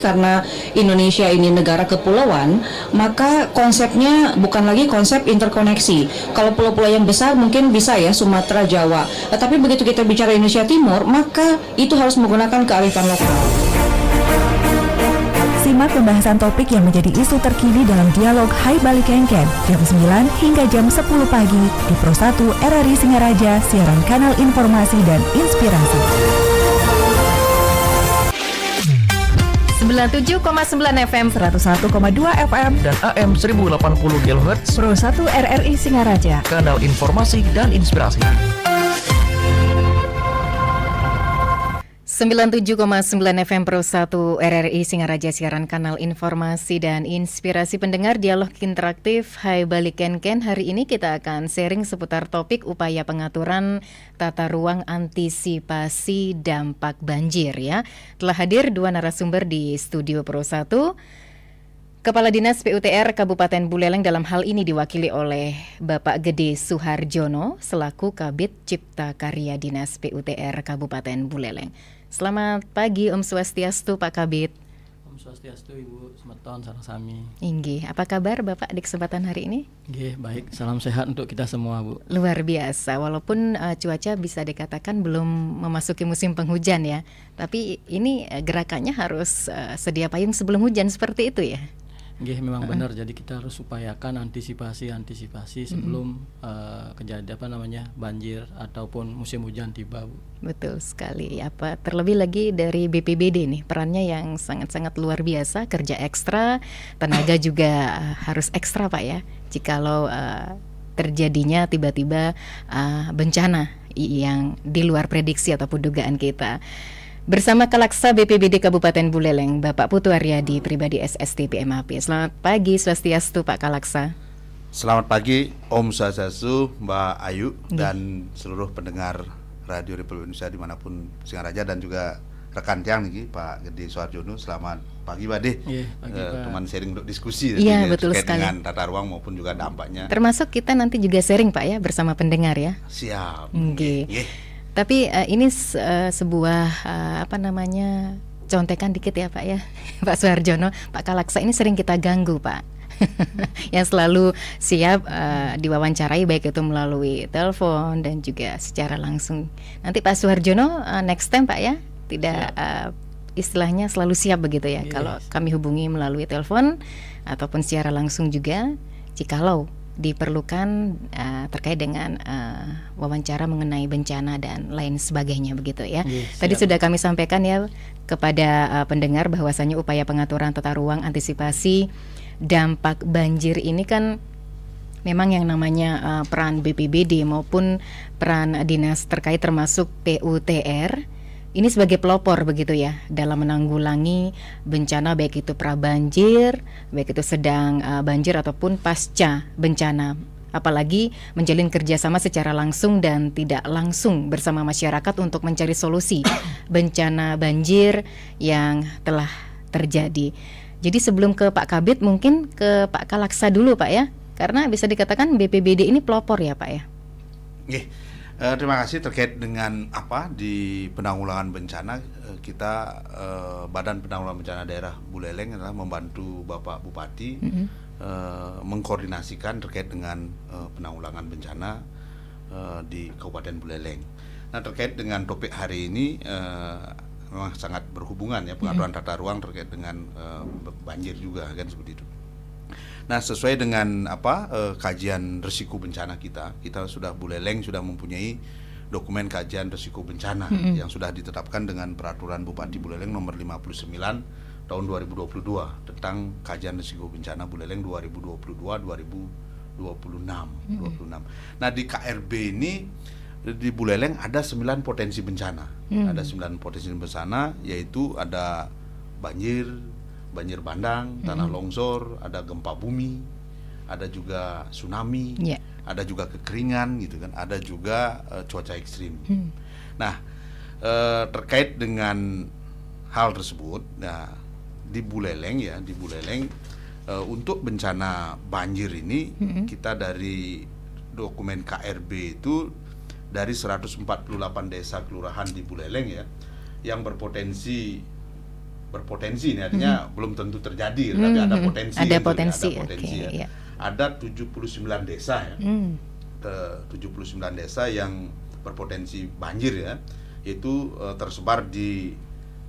Karena Indonesia ini negara kepulauan, maka konsepnya bukan lagi konsep interkoneksi. Kalau pulau-pulau yang besar mungkin bisa ya Sumatera, Jawa. Tapi begitu kita bicara Indonesia Timur, maka itu harus menggunakan kearifan lokal. Simak pembahasan topik yang menjadi isu terkini dalam dialog Hai Bali Kenken jam 9 hingga jam 10 pagi di Pro 1 RRI Singaraja, siaran kanal informasi dan inspirasi. 97,9 FM, 101,2 FM dan AM 1080 kHz Pro 1 RRI Singaraja, kanal informasi dan inspirasi. 97,9 FM Pro 1 RRI Singaraja, siaran kanal informasi dan inspirasi pendengar dialog interaktif Hai Bali Kenken. Hari ini kita akan sharing seputar topik upaya pengaturan tata ruang antisipasi dampak banjir ya. Telah hadir dua narasumber di studio Pro 1. Kepala Dinas PUTR Kabupaten Buleleng dalam hal ini diwakili oleh Bapak Gede Suharjono selaku Kabid Cipta Karya Dinas PUTR Kabupaten Buleleng. Selamat pagi Om Swastiastu Pak Kabid. Om Swastiastu Ibu, semeton sareng sami. Inggih, apa kabar Bapak di kesempatan hari ini? Nggih, baik. Salam sehat untuk kita semua, Bu. Luar biasa, walaupun cuaca bisa dikatakan belum memasuki musim penghujan ya. Tapi ini gerakannya harus sedia payung sebelum hujan, seperti itu ya? Nggih, memang benar. Jadi kita harus upayakan antisipasi sebelum kejadian banjir ataupun musim hujan tiba, Bu. Betul sekali. Terlebih lagi dari BPBD nih, perannya yang sangat-sangat luar biasa, kerja ekstra, tenaga juga harus ekstra Pak ya. Jikalau terjadinya tiba-tiba bencana yang di luar prediksi ataupun dugaan kita. Bersama Kalaksa BPBD Kabupaten Buleleng, Bapak Putu Aryadi, pribadi SSTP MAP. Selamat pagi, Swastiastu Pak Kalaksa. Selamat pagi, Om Swastiastu, Mbak Ayu, dan seluruh pendengar Radio Republik Indonesia dimanapun Singaraja dan juga rekan tiang nih, Pak Gede Suharjono. Selamat pagi, Pak De. Teman sharing untuk diskusi ya, betul terkait sekali. dengan tata ruang maupun juga dampaknya. Termasuk kita nanti juga sharing Pak ya bersama pendengar ya. Siap. Tapi ini sebuah contekan dikit ya Pak ya, Pak Suharjono, Pak Kalaksa ini sering kita ganggu Pak, yang selalu siap diwawancarai baik itu melalui telepon dan juga secara langsung. Nanti Pak Suharjono next time Pak ya, tidak istilahnya selalu siap begitu ya, kalau kami hubungi melalui telepon ataupun secara langsung juga, jikalau diperlukan terkait dengan wawancara mengenai bencana dan lain sebagainya begitu ya. Tadi sudah kami sampaikan ya kepada pendengar bahwasanya upaya pengaturan tata ruang antisipasi dampak banjir ini kan memang yang namanya peran BPBD maupun peran dinas terkait termasuk PUTR ini sebagai pelopor begitu ya dalam menanggulangi bencana baik itu prabanjir, baik itu sedang banjir ataupun pasca bencana. Apalagi menjalin kerjasama secara langsung dan tidak langsung bersama masyarakat untuk mencari solusi bencana banjir yang telah terjadi. Jadi sebelum ke Pak Kabid mungkin ke Pak Kalaksa dulu Pak ya, karena bisa dikatakan BPBD ini pelopor ya Pak ya. Terima kasih. Terkait dengan di penanggulangan bencana, kita Badan Penanggulangan Bencana Daerah Buleleng adalah membantu Bapak Bupati mengkoordinasikan terkait dengan penanggulangan bencana di Kabupaten Buleleng. Nah, terkait dengan topik hari ini memang sangat berhubungan ya, pengaturan tata ruang terkait dengan banjir juga kan seperti itu. Nah, sesuai dengan kajian risiko bencana kita sudah Buleleng sudah mempunyai dokumen kajian risiko bencana yang sudah ditetapkan dengan peraturan Bupati Buleleng nomor 59 tahun 2022 tentang kajian risiko bencana Buleleng 2022-2026. Nah, di KRB ini di Buleleng ada 9 potensi bencana. Ada 9 potensi bencana, yaitu ada banjir bandang, tanah longsor, ada gempa bumi, ada juga tsunami, ada juga kekeringan gitu kan, ada juga cuaca ekstrim. Nah, terkait dengan hal tersebut, nah di Buleleng untuk bencana banjir ini kita dari dokumen KRB itu dari 148 desa kelurahan di Buleleng ya yang berpotensi berpotensi ini, artinya belum tentu terjadi, tapi ada potensi. Ada gitu, potensi, ada potensi oke, ya. iya. Ada 79 desa ya. 79 desa yang berpotensi banjir ya, yaitu tersebar di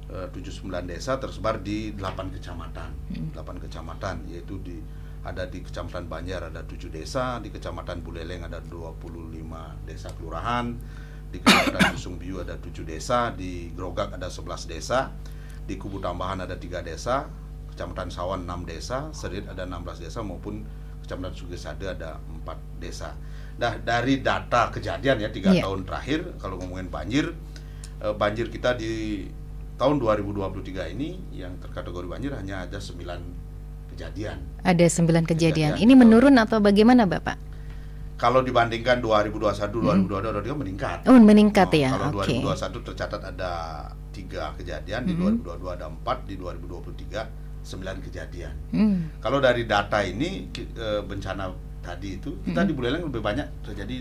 79 desa tersebar di 8 kecamatan. 8 kecamatan yaitu ada di Kecamatan Banjar ada 7 desa, di Kecamatan Buleleng ada 25 desa kelurahan, di Kecamatan Usung Biu ada 7 desa, di Grogak ada 11 desa, di Kubu Tambahan ada 3 desa, Kecamatan Sawan 6 desa, Serit ada 16 desa, maupun Kecamatan Sugesade ada 4 desa. Nah, dari data kejadian ya 3 tahun terakhir, kalau ngomongin banjir, banjir kita di tahun 2023 ini yang terkategori banjir hanya ada 9 kejadian. Ada 9 kejadian. Ini menurun atau bagaimana Bapak? Kalau dibandingkan 2021, 2022 meningkat. Oh, meningkat ya. Kalau Oke. 2021 tercatat ada 3 kejadian, di 2022 ada 4, di 2023 9 kejadian. Kalau dari data ini bencana tadi itu kita di Buleleng lebih banyak terjadi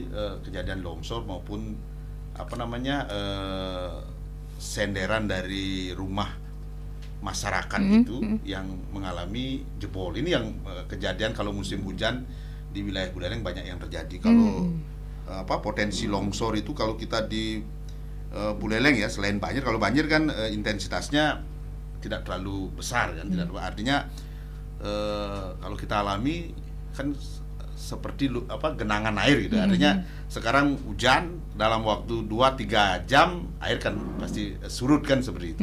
kejadian longsor maupun senderan dari rumah masyarakat itu yang mengalami jebol. Ini yang kejadian kalau musim hujan di wilayah Buleleng banyak yang terjadi. Kalau potensi longsor itu kalau kita di Buleleng ya, selain banjir, kalau banjir kan intensitasnya tidak terlalu besar kan, artinya kalau kita alami kan seperti genangan air gitu. Artinya sekarang hujan dalam waktu 2-3 jam air kan pasti surut kan seperti itu.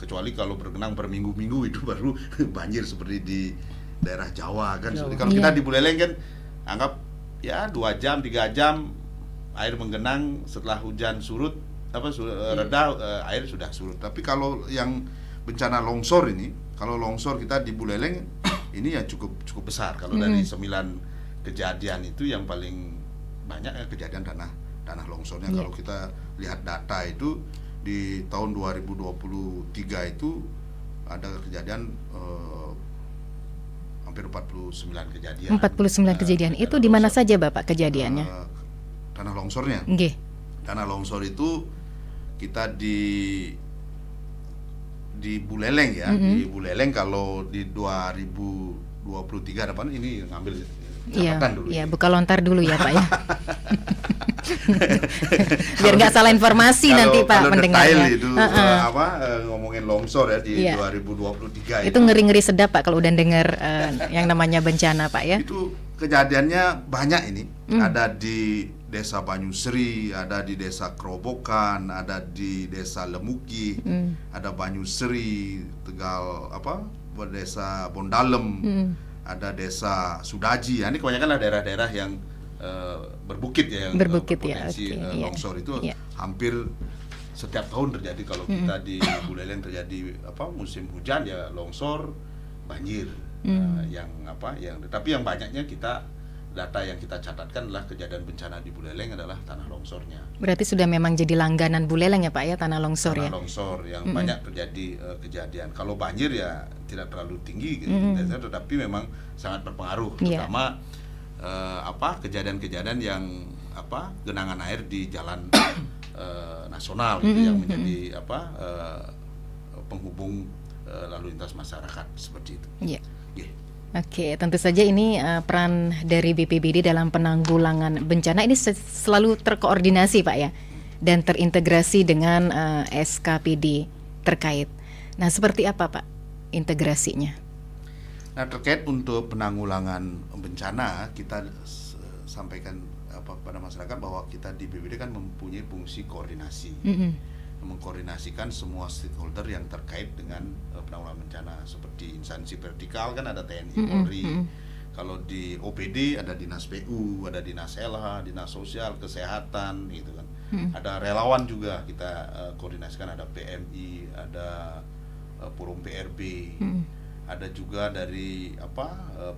Kecuali kalau bergenang berminggu-minggu itu baru banjir seperti di daerah Jawa kan. Seperti kalau kita di Buleleng kan anggap ya 2 jam 3 jam air menggenang, setelah hujan surut reda air sudah surut. Tapi kalau yang bencana longsor ini, kalau longsor kita di Buleleng ini ya cukup besar. Kalau dari 9 kejadian itu yang paling banyak ya kejadian tanah longsornya. Kalau kita lihat data itu di tahun 2023 itu ada kejadian hampir 49 kejadian. 49 kejadian. Itu di mana saja Bapak kejadiannya? Tanah longsornya. Nggih. Tanah longsor itu kita di Buleleng ya. Di Buleleng kalau di 2023 depan ini ngambil catatan dulu. Iya, buka lontar dulu ya Pak ya. Biar nggak salah informasi nanti Pak pendengarnya. Itu ngomongin longsor ya di 2023 itu ngeri-ngeri sedap Pak kalau udah dengar yang namanya bencana Pak ya. Itu kejadiannya banyak ini. Ada di Desa Banyusri, ada di Desa Kerobokan, ada di Desa Lemuki, ada Banyusri, Tegal Desa Bondalem, ada Desa Sudaji. Ini kebanyakan lah daerah-daerah yang berbukit ya, yang berpotensi longsor itu hampir setiap tahun terjadi. Kalau kita di Buleleng terjadi musim hujan ya longsor, banjir, tapi yang banyaknya data yang kita catatkan adalah kejadian bencana di Buleleng adalah tanah longsornya. Berarti sudah memang jadi langganan Buleleng ya Pak ya, tanah longsor ya. Tanah longsor yang banyak terjadi kejadian. Kalau banjir ya tidak terlalu tinggi tetapi memang sangat berpengaruh, terutama kejadian-kejadian yang genangan air di jalan nasional gitu, yang menjadi penghubung lalu lintas masyarakat seperti itu. Iya. Oke, tentu saja ini peran dari BPBD dalam penanggulangan bencana ini selalu terkoordinasi Pak ya, dan terintegrasi dengan SKPD terkait. Nah, seperti apa Pak integrasinya? Nah, terkait untuk penanggulangan bencana, kita sampaikan pada masyarakat bahwa kita di BPBD kan mempunyai fungsi koordinasi, mengkoordinasikan semua stakeholder yang terkait dengan penanggulangan bencana, seperti instansi vertikal kan ada TNI, Polri. Kalau di OPD ada Dinas PU, ada Dinas LH, Dinas Sosial, Kesehatan gitu kan. Ada relawan juga kita koordinasikan, ada PMI, ada Forum PRB. Ada juga dari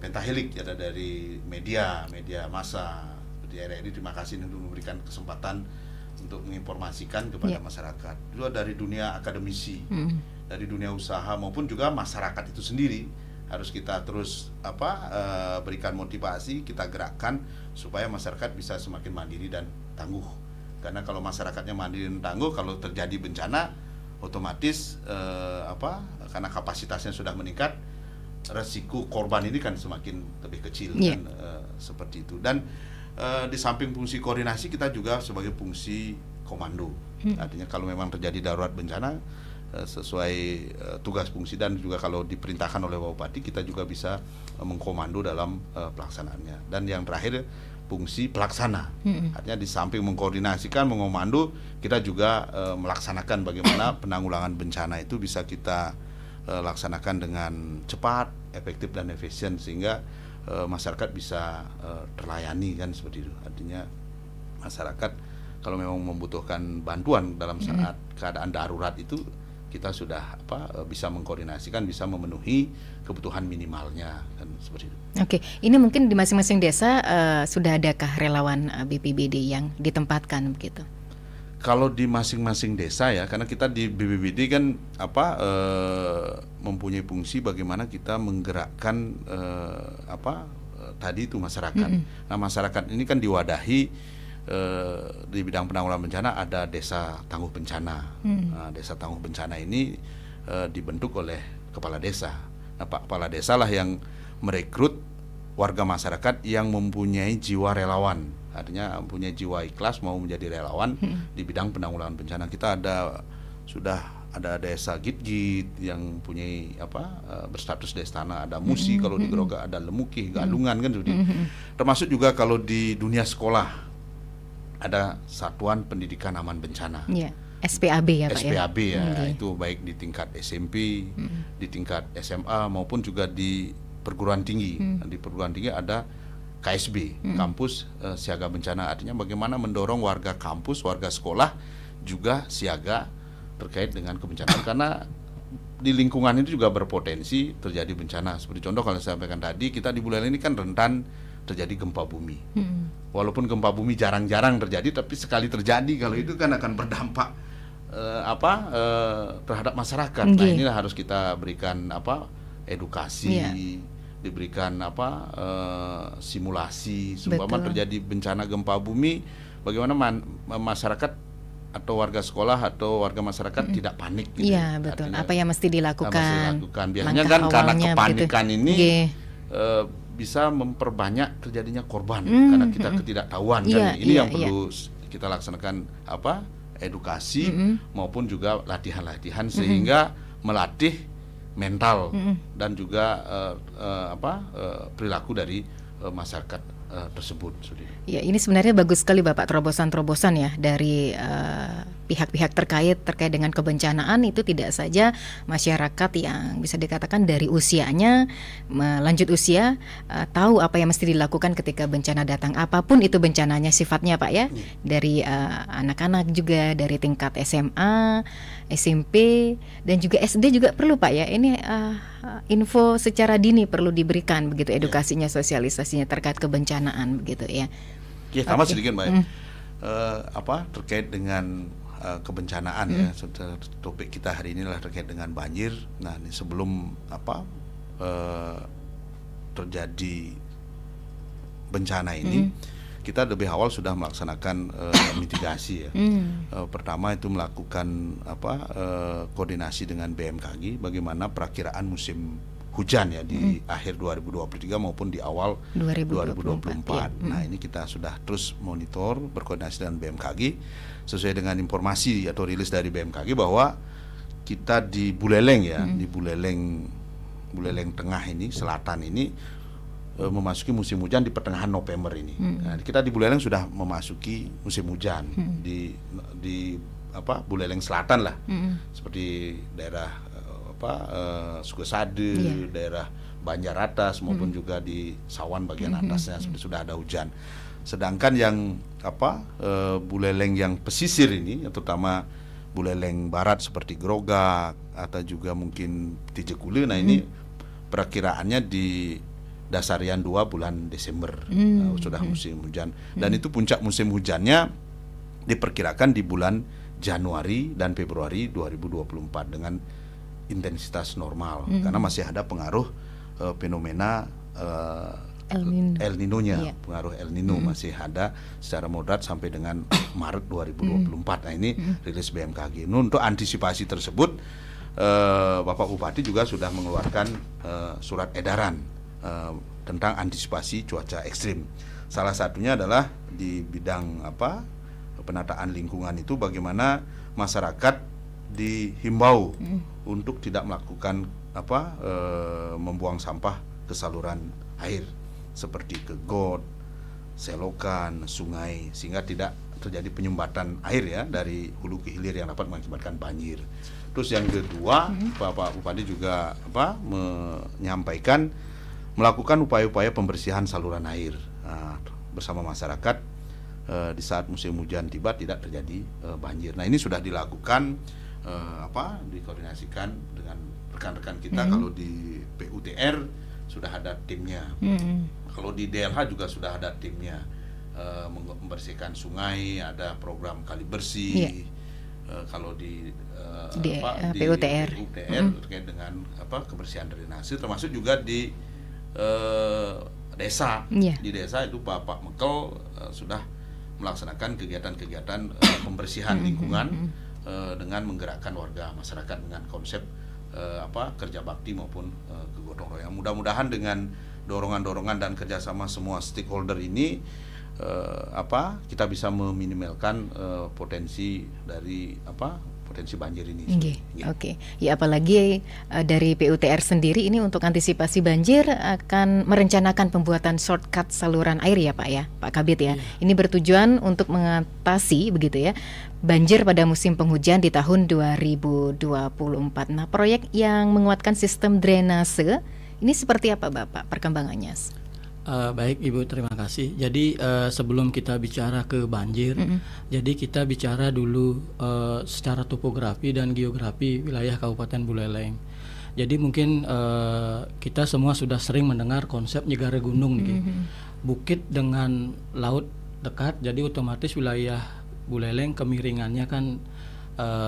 Pentahelik, ada dari media massa di RRI. Terima kasih untuk memberikan kesempatan untuk menginformasikan kepada masyarakat. Juga dari dunia akademisi, dari dunia usaha maupun juga masyarakat itu sendiri harus kita terus berikan motivasi, kita gerakkan supaya masyarakat bisa semakin mandiri dan tangguh. Karena kalau masyarakatnya mandiri dan tangguh, kalau terjadi bencana otomatis karena kapasitasnya sudah meningkat, resiko korban ini kan semakin lebih kecil kan, seperti itu. Dan di samping fungsi koordinasi, kita juga sebagai fungsi komando. Artinya kalau memang terjadi darurat bencana, sesuai tugas fungsi, dan juga kalau diperintahkan oleh Bapak Bupati, kita juga bisa mengkomando dalam pelaksanaannya. Dan yang terakhir, fungsi pelaksana. Artinya di samping mengkoordinasikan, mengkomando, kita juga melaksanakan bagaimana penanggulangan bencana itu bisa kita laksanakan dengan cepat, efektif dan efisien, sehingga masyarakat bisa terlayani kan, seperti itu. Artinya masyarakat kalau memang membutuhkan bantuan dalam saat keadaan darurat itu, kita sudah bisa mengkoordinasikan, bisa memenuhi kebutuhan minimalnya kan, seperti itu. Oke, ini mungkin di masing-masing desa sudah adakah relawan BPBD yang ditempatkan begitu? Kalau di masing-masing desa ya, karena kita di BPBD kan mempunyai fungsi bagaimana kita menggerakkan tadi itu masyarakat. Nah, masyarakat ini kan diwadahi di bidang penanggulangan bencana, ada desa tangguh bencana. Nah, desa tangguh bencana ini dibentuk oleh kepala desa. Nah, Pak Kepala Desa lah yang merekrut warga masyarakat yang mempunyai jiwa relawan. Artinya mempunyai jiwa ikhlas mau menjadi relawan di bidang penanggulangan bencana. Kita sudah ada desa Git-Git yang punyai berstatus desa tanah, ada Musi kalau di Groga, ada Lemukih, Galungan kan seperti itu. Termasuk juga kalau di dunia sekolah ada Satuan Pendidikan Aman Bencana. Iya, SPAB ya Pak SPAB ya. Okay. Itu baik di tingkat SMP, di tingkat SMA maupun juga di perguruan tinggi. Di perguruan tinggi ada KSB, Kampus Siaga Bencana. Artinya bagaimana mendorong warga kampus, warga sekolah juga siaga terkait dengan kebencanaan, karena di lingkungan itu juga berpotensi terjadi bencana. Seperti contoh kalau saya sampaikan tadi, kita di Buleleng ini kan rentan terjadi gempa bumi. Walaupun gempa bumi jarang-jarang terjadi, tapi sekali terjadi kalau itu kan akan berdampak terhadap masyarakat. Nah, inilah harus kita berikan edukasi, diberikan simulasi seumpama terjadi bencana gempa bumi, bagaimana masyarakat atau warga sekolah atau warga masyarakat tidak panik gitu. Iya, betul. Artinya, apa yang mesti dilakukan? Biasanya kan karena kepanikan ini bisa memperbanyak terjadinya korban karena kita ketidaktahuan kan. Ini yang perlu kita laksanakan edukasi maupun juga latihan-latihan sehingga melatih mental dan juga perilaku dari masyarakat tersebut. Ya, ini sebenarnya bagus sekali Bapak, terobosan-terobosan ya dari pihak-pihak terkait dengan kebencanaan. Itu tidak saja masyarakat yang bisa dikatakan dari usianya lanjut usia tahu apa yang mesti dilakukan ketika bencana datang, apapun itu bencananya sifatnya Pak ya. Dari anak-anak juga, dari tingkat SMA, SMP dan juga SD juga perlu Pak ya. Ini info secara dini perlu diberikan begitu, edukasinya, sosialisasinya terkait kebencanaan begitu ya. Ya, tambah sedikit Mbak. Terkait dengan kebencanaan ya. Topik kita hari ini adalah terkait dengan banjir. Nah, ini sebelum terjadi bencana ini, kita lebih awal sudah melaksanakan mitigasi ya. Pertama itu melakukan koordinasi dengan BMKG bagaimana perakiraan musim hujan ya di akhir 2023 maupun di awal 2024. Ya. Nah, ini kita sudah terus monitor, berkoordinasi dengan BMKG sesuai dengan informasi atau rilis dari BMKG bahwa kita di Buleleng ya, di Buleleng Tengah ini, selatan ini memasuki musim hujan di pertengahan November ini. Nah, kita di Buleleng sudah memasuki musim hujan di Buleleng Selatan lah, seperti daerah Sukosade, daerah Banjar Atas maupun juga di Sawan bagian atasnya sudah ada hujan. Sedangkan yang Buleleng yang pesisir ini, terutama Buleleng Barat seperti Grogak atau juga mungkin Tijekule, nah ini perakiraannya di Dasarian 2 bulan Desember sudah musim hujan, dan itu puncak musim hujannya diperkirakan di bulan Januari dan Februari 2024 dengan intensitas normal, karena masih ada pengaruh fenomena El Nino-nya, Iya. pengaruh El Nino masih ada secara moderat sampai dengan Maret 2024. Nah, ini rilis BMKG. Nah, untuk antisipasi tersebut, Bapak Bupati juga sudah mengeluarkan surat edaran tentang antisipasi cuaca ekstrim. Salah satunya adalah di bidang penataan lingkungan itu, bagaimana masyarakat dihimbau untuk tidak melakukan membuang sampah ke saluran air seperti ke got, selokan, sungai, sehingga tidak terjadi penyumbatan air ya dari hulu ke hilir yang dapat mengakibatkan banjir. Terus yang kedua, Bapak Bupati juga menyampaikan melakukan upaya-upaya pembersihan saluran air bersama masyarakat di saat musim hujan tiba tidak terjadi banjir. Nah, ini sudah dilakukan dikoordinasikan dengan rekan-rekan kita. Kalau di PUTR sudah ada timnya. Kalau di DLH juga sudah ada timnya, membersihkan sungai, ada program kali bersih. Kalau di PUTR terkait dengan kebersihan drainase, termasuk juga di desa. Di desa itu Bapak Mekel sudah melaksanakan kegiatan-kegiatan pembersihan lingkungan dengan menggerakkan warga masyarakat dengan konsep kerja bakti maupun kegotong royong. Mudah-mudahan dengan dorongan-dorongan dan kerjasama semua stakeholder ini kita bisa meminimalkan potensi dari potensi banjir ini. Oke. Ya, apalagi dari PUTR sendiri ini untuk antisipasi banjir akan merencanakan pembuatan shortcut saluran air ya Pak ya, Pak Kabid ya. Ini bertujuan untuk mengatasi begitu ya banjir pada musim penghujan di tahun 2024. Nah, proyek yang menguatkan sistem drainase ini seperti apa Bapak perkembangannya? Baik Ibu, terima kasih. Jadi sebelum kita bicara ke banjir, jadi kita bicara dulu secara topografi dan geografi wilayah Kabupaten Buleleng. Jadi mungkin kita semua sudah sering mendengar konsep Nyegara Gunung nih. Bukit dengan laut dekat, jadi otomatis wilayah Buleleng kemiringannya kan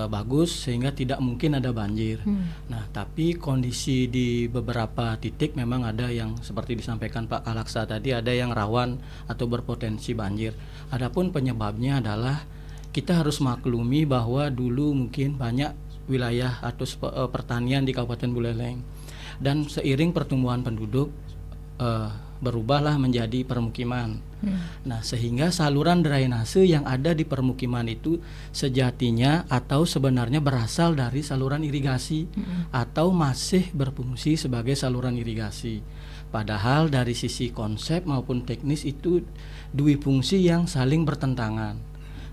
bagus sehingga tidak mungkin ada banjir. Nah, tapi kondisi di beberapa titik memang ada yang seperti disampaikan Pak Kalaksa tadi, ada yang rawan atau berpotensi banjir. Adapun penyebabnya adalah kita harus maklumi bahwa dulu mungkin banyak wilayah atau pertanian di Kabupaten Buleleng, dan seiring pertumbuhan penduduk berubahlah menjadi permukiman. Nah, sehingga saluran drainase yang ada di permukiman itu sejatinya atau sebenarnya berasal dari saluran irigasi atau masih berfungsi sebagai saluran irigasi. Padahal dari sisi konsep maupun teknis itu dua fungsi yang saling bertentangan.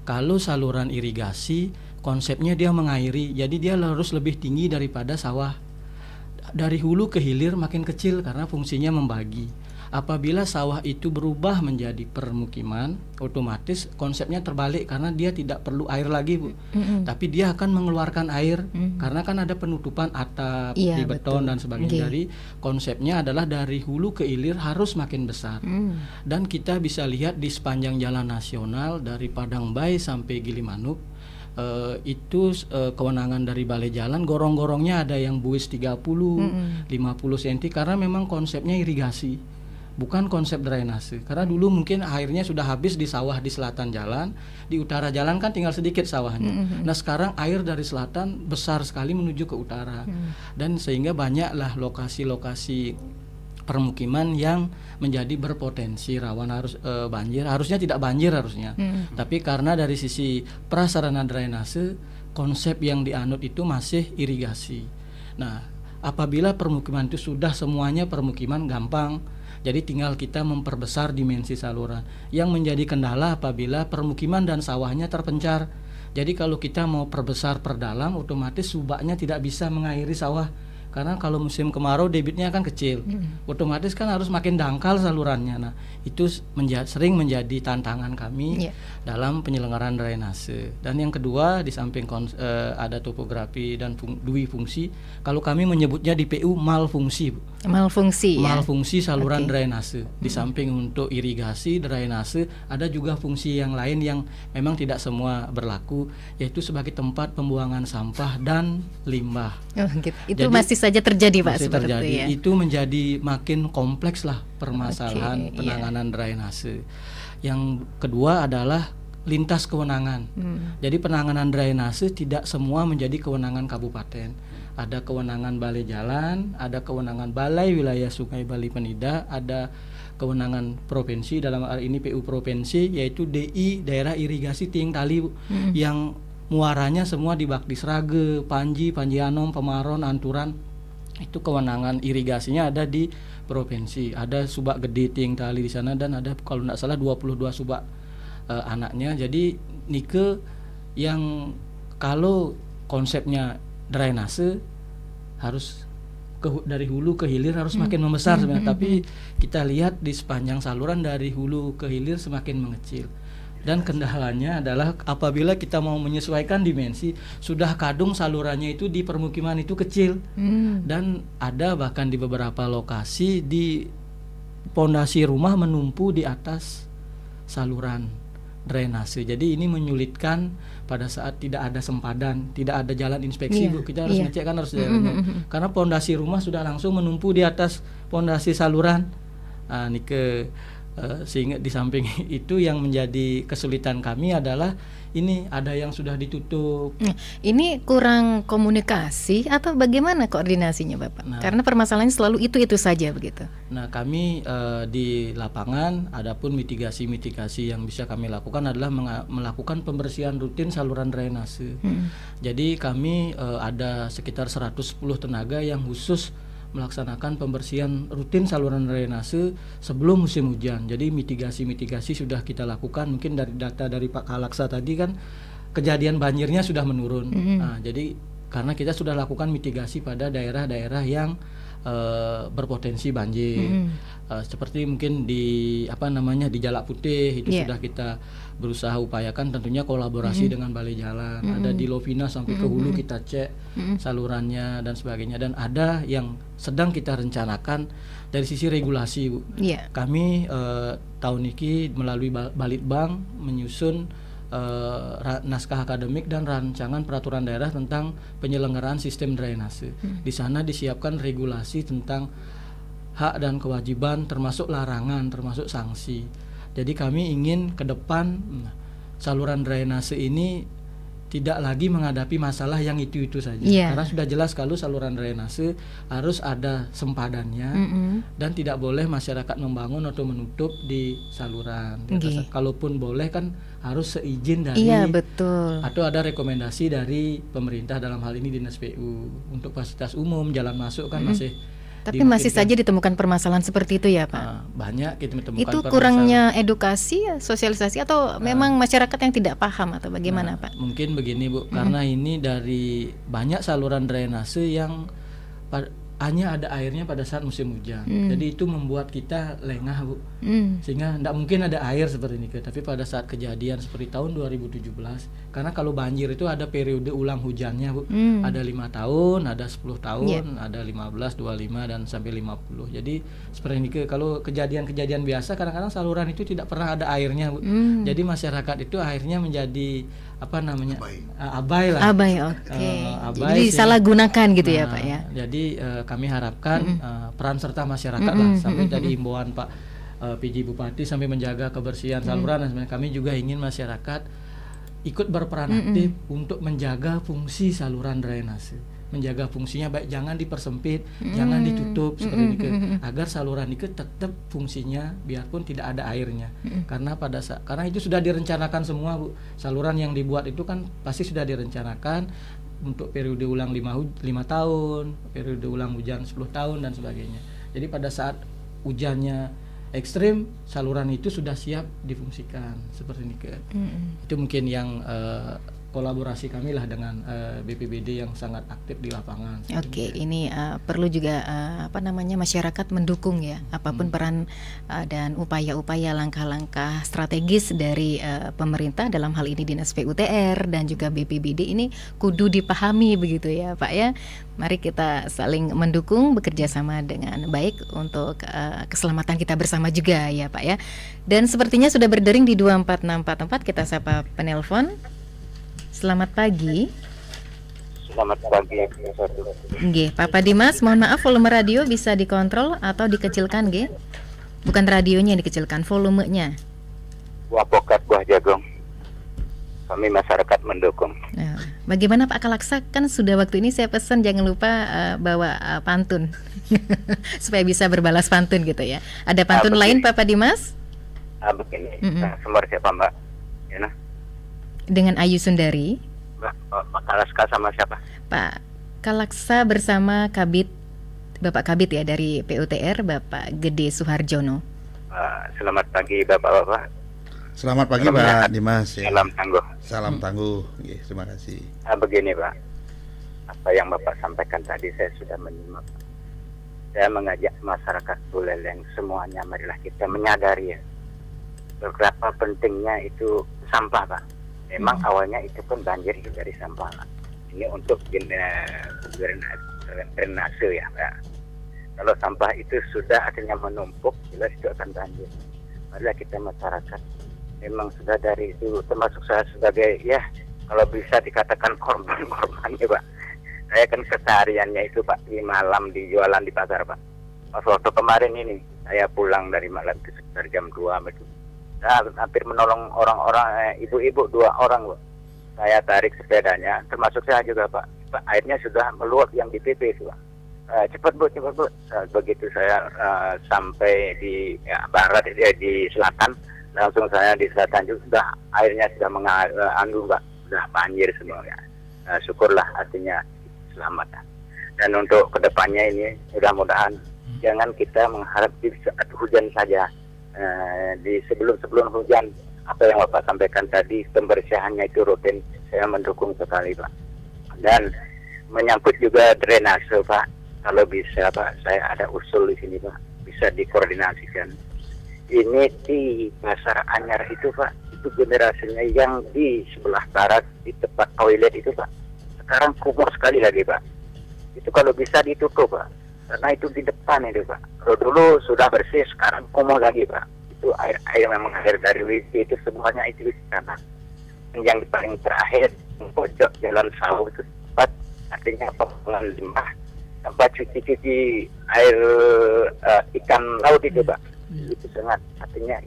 Kalau saluran irigasi konsepnya dia mengairi, jadi dia harus lebih tinggi daripada sawah. Dari hulu ke hilir makin kecil karena fungsinya membagi. Apabila sawah itu berubah menjadi permukiman, otomatis konsepnya terbalik karena dia tidak perlu air lagi, Bu. Tapi dia akan mengeluarkan air karena kan ada penutupan atap di beton dan sebagainya. Jadi konsepnya adalah dari hulu ke hilir harus makin besar. Dan kita bisa lihat di sepanjang jalan nasional dari Padangbai sampai Gilimanuk, itu kewenangan dari balai jalan, gorong-gorongnya ada yang buis 30, 50 cm karena memang konsepnya irigasi, bukan konsep drainase. Karena dulu mungkin airnya sudah habis di sawah di selatan jalan, di utara jalan kan tinggal sedikit sawahnya. Nah, sekarang air dari selatan besar sekali menuju ke utara. Dan sehingga banyaklah lokasi-lokasi permukiman yang menjadi berpotensi rawan banjir. Harusnya tidak banjir harusnya. Tapi karena dari sisi prasarana drainase, konsep yang dianut itu masih irigasi. Nah, apabila permukiman itu sudah semuanya permukiman, gampang. Jadi tinggal kita memperbesar dimensi saluran. Yang menjadi kendala apabila permukiman dan sawahnya terpencar. Jadi kalau kita mau perbesar perdalam, otomatis subaknya tidak bisa mengairi sawah. Karena kalau musim kemarau debitnya kan kecil, otomatis kan harus makin dangkal salurannya. Nah, itu sering menjadi tantangan kami dalam penyelenggaraan drainase. Dan yang kedua, di samping ada topografi dan dui fungsi, kalau kami menyebutnya di PU malfungsi, Bu. malfungsi saluran Oke. drainase. Di samping untuk irigasi, drainase, ada juga fungsi yang lain yang memang tidak semua berlaku, yaitu sebagai tempat pembuangan sampah dan limbah. Oh, gitu. Itu Jadi, masih saja terjadi Pak Masih seperti terjadi. ya. Itu menjadi makin kompleks lah permasalahan Oke, penanganan drainase. Yang kedua adalah lintas kewenangan. Jadi penanganan drainase tidak semua menjadi kewenangan kabupaten. Ada kewenangan Balai Jalan, ada kewenangan Balai Wilayah Sungai Bali Penida, ada kewenangan provinsi, dalam hal ini PU provinsi, yaitu DI Daerah Irigasi Tiing Tali, Bu, yang muaranya semua di Bakti Srage, Panji, Panjianom, Pemaron, Anturan. Itu kewenangan irigasinya ada di provinsi. Ada Subak Gede Tiing Tali di sana, dan ada kalau tidak salah 22 subak anaknya. Jadi nike yang kalau konsepnya drainase harus dari hulu ke hilir harus makin membesar sebenarnya, tapi kita lihat di sepanjang saluran dari hulu ke hilir semakin mengecil. Dan kendalanya adalah apabila kita mau menyesuaikan dimensi, sudah kadung salurannya itu di permukiman itu kecil, dan ada bahkan di beberapa lokasi di pondasi rumah menumpu di atas saluran drainase. Jadi ini menyulitkan pada saat tidak ada sempadan, tidak ada jalan inspeksi, Bu. Kita harus ngecek kan, harus jalannya. Karena pondasi rumah sudah langsung menumpu di atas pondasi saluran. Nike sehingga di samping itu yang menjadi kesulitan kami adalah ini ada yang sudah ditutup. Nah, ini kurang komunikasi atau bagaimana koordinasinya Bapak? Nah. Karena permasalahannya selalu itu saja begitu. Nah, kami di lapangan adapun mitigasi yang bisa kami lakukan adalah melakukan pembersihan rutin saluran drainase. Jadi kami ada sekitar 110 tenaga yang khusus melaksanakan pembersihan rutin saluran drainase sebelum musim hujan. Jadi mitigasi sudah kita lakukan. Mungkin dari data dari Pak Kalaksa tadi kan kejadian banjirnya sudah menurun. Nah, jadi karena kita sudah lakukan mitigasi pada daerah-daerah yang berpotensi banjir, seperti mungkin di di Jalak Putih itu sudah kita berusaha upayakan, tentunya kolaborasi dengan Balai Jalan. Ada di Lovina sampai ke hulu kita cek salurannya dan sebagainya, dan ada yang sedang kita rencanakan dari sisi regulasi, Bu. Kami tahun ini melalui Balitbang menyusun naskah akademik dan rancangan peraturan daerah tentang penyelenggaraan sistem drainase. Di sana disiapkan regulasi tentang hak dan kewajiban, termasuk larangan, termasuk sanksi. Jadi kami ingin ke depan saluran drainase ini tidak lagi menghadapi masalah yang itu saja. Karena sudah jelas kalau saluran drainase harus ada sempadannya, dan tidak boleh masyarakat membangun atau menutup di saluran. Kalaupun boleh kan harus seizin dari betul. Atau ada rekomendasi dari pemerintah, dalam hal ini Dinas PU. Untuk fasilitas umum, jalan masuk kan masih. Tapi masih saja ditemukan permasalahan seperti itu ya Pak. Banyak kita temukan. Itu kurangnya edukasi, sosialisasi, atau memang masyarakat yang tidak paham atau bagaimana Pak? Mungkin begini, Bu, karena ini dari banyak saluran drainase yang hanya ada airnya pada saat musim hujan. Jadi itu membuat kita lengah, Bu. Sehingga tidak mungkin ada air seperti ini. Tapi pada saat kejadian seperti tahun 2017, karena kalau banjir itu ada periode ulang hujannya, Bu. Ada 5 tahun, ada 10 tahun, ada 15, 25 dan sampai 50. Jadi seperti ini, kalau kejadian-kejadian biasa kadang-kadang saluran itu tidak pernah ada airnya, Bu. Jadi masyarakat itu akhirnya menjadi abai lah. Abai, oke. Jadi salah gunakan gitu ya Pak ya. Jadi kami harapkan peran serta masyarakat lah, sampai tadi himbauan Pak PJ Bupati sampai menjaga kebersihan saluran, dan sebenarnya kami juga ingin masyarakat ikut berperan aktif untuk menjaga fungsi saluran drainase, menjaga fungsinya, baik jangan dipersempit, jangan ditutup seperti ini, agar saluran itu tetap fungsinya biarpun tidak ada airnya. Karena karena itu sudah direncanakan semua, Bu. Saluran yang dibuat itu kan pasti sudah direncanakan untuk periode ulang 5 tahun, periode ulang hujan 10 tahun dan sebagainya. Jadi pada saat hujannya ekstrim, saluran itu sudah siap difungsikan seperti ini. Itu mungkin yang kolaborasi kami lah dengan BPBD yang sangat aktif di lapangan. Oke, ini perlu juga masyarakat mendukung ya apapun peran dan upaya-upaya langkah-langkah strategis dari pemerintah dalam hal ini Dinas PUTR dan juga BPBD ini kudu dipahami begitu ya Pak ya. Mari kita saling mendukung, bekerja sama dengan baik untuk keselamatan kita bersama juga ya Pak ya. Dan sepertinya sudah berdering di 24644, kita sapa penelpon. Selamat pagi. Selamat pagi. Nggih, Papa Dimas, mohon maaf volume radio bisa dikontrol atau dikecilkan nggih? Bukan radionya yang dikecilkan, volumenya. Buah pokat, buah jagung. Kami masyarakat mendukung. Nah, bagaimana Pak Kalaksa? Kan sudah waktu ini saya pesan jangan lupa bawa pantun supaya bisa berbalas pantun gitu ya. Ada pantun lain Papa Dimas? Begini, semua siapa Mbak? Ya, Dengan Ayu Sundari. Pak Kalaksa sama siapa? Pak Kalaksa bersama Kabid, Bapak Kabid ya dari PUTR, Bapak Gede Suharjono. Selamat pagi Bapak-bapak. Selamat pagi Pak Dimas. Ya. Salam tangguh. Salam tangguh. Terima kasih. Begini Pak, apa yang Bapak sampaikan tadi saya sudah menyimak. Saya mengajak masyarakat Buleleng semuanya, marilah kita menyadari ya berapa pentingnya itu sampah Pak. Memang awalnya itu pun banjir dari sampah Pak. Ini untuk drainase ya Pak. Kalau sampah itu sudah akhirnya menumpuk, jelas itu akan banjir. Marilah kita masyarakat memang sudah dari itu, termasuk saya sebagai ya kalau bisa dikatakan korban ya Pak. Saya kan kesehariannya itu Pak di malam di jualan di pasar Pak. Pas waktu kemarin ini saya pulang dari malam itu sekitar jam 2 itu. Saya hampir menolong orang-orang ibu-ibu 2 orang Pak. Saya tarik sepedanya, termasuk saya juga Pak. Airnya sudah meluap yang di PP itu Pak. Cepat bu. Begitu saya sampai di barat di selatan, langsung saya di selatan juga sudah airnya sudah mengandung Pak, sudah banjir semua ya. Syukurlah artinya selamat. Dan untuk kedepannya ini mudah-mudahan jangan kita mengharap di saat hujan saja. Di sebelum hujan apa yang Bapak sampaikan tadi pembersihannya itu rutin, saya mendukung sekali Pak. Dan menyangkut juga drainase Pak, kalau bisa Pak, saya ada usul di sini Pak, bisa dikoordinasikan. Ini di Pasar Anyar itu Pak, itu generasinya yang di sebelah barat di tempat toilet itu Pak, sekarang kumuh sekali lagi Pak. Itu kalau bisa ditutup Pak, karena itu di depan itu Pak. Kalau dulu sudah bersih, sekarang kumuh lagi Pak. Itu air memang air dari WC itu semuanya itu di sana. Yang paling terakhir pojok jalan Sawu itu tempat artinya pembuangan limbah, tempat cuci air ikan laut itu Pak. Itu sangat artinya